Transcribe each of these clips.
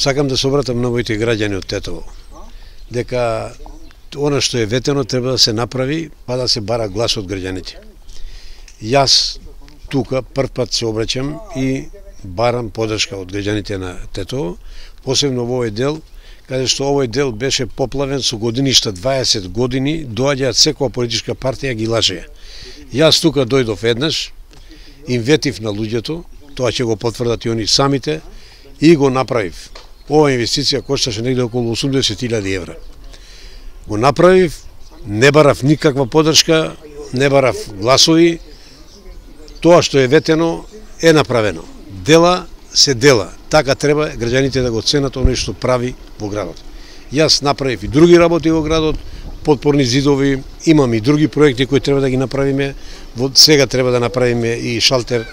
сакам да се обратам на моите граѓани од Тетово, дека она што е ветено треба да се направи, па да се бара глас од граѓаните. Јас тука прв пат се обраќам и барам подршка од граѓаните на Тетово, посебно во овој дел, каде што овој дел беше поплавен со годиништа 20 години, доаѓаат секоја политичка партија ги лажеја. Јас тука дојдов еднаш, им ветив на луѓето, тоа ќе го потврдат и они самите, и го направив. Ова инвестиција кошташе негде околу 80.000 евра. Го направив, не барав никаква подршка, не барав гласови, тоа што е ветено е направено. Дела се дела. Така треба граѓаните да го ценат оној што прави во градот. Јас направив и други работи во градот, подпорни зидови, имам и други проекти кои треба да ги направиме. Сега треба да направиме и шелтер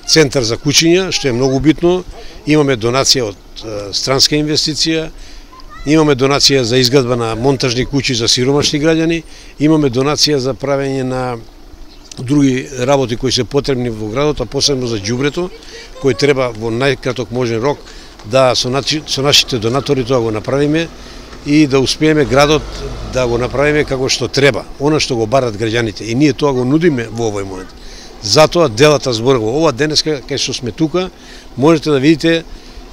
центар за куќиња, што е многу битно. Имаме донација од странска инвестиција, имаме донација за изградба на монтажни куќи за сиромашни граѓани, имаме донација за правење на други работи кои се потребни во градот, а посебно за ѓубрето, кој треба во најкраток можен рок да со нашите донатори тоа го направиме и да успееме градот да го направиме како што треба, она што го барат граѓаните, и ние тоа го нудиме во овој момент. Затоа делата зборува. Ова денеска кај што сме тука, можете да видите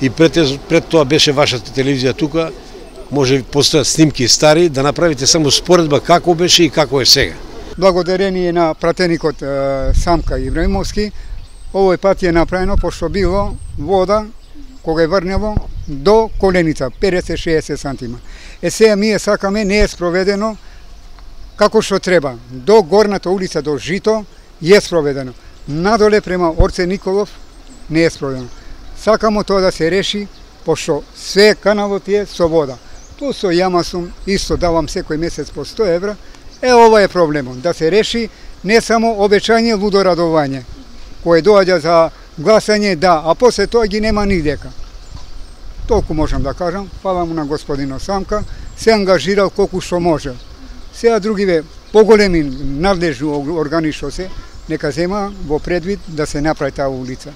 и пред тоа беше вашата телевизија тука, може постојат снимки стари, да направите само споредба како беше и како е сега. Благодарение на пратеникот Самка Ибраимовски, овој пат е направено пошто било вода кога е врнело до коленица, 50-60 сантима. Сега ние сакаме, не е спроведено како што треба. До горната улица, до Жито, е спроведено. Надоле према Орце Николов не е спроведено. Сакамо тоа да се реши, пошто се каналот е со вода. Ту со јама сум, исто давам секој месец по 100 евра. Ова е проблемот, да се реши не само обечање, лудо радување, кој доаѓа за гласање, да, а после тоа ги нема нигдека. Толку можам да кажам, фала му на господинот Самка, се ангажирал колку што може. Сега другиве поголеми надлежни органи што се, нека зема во предвид да се направи таа улица.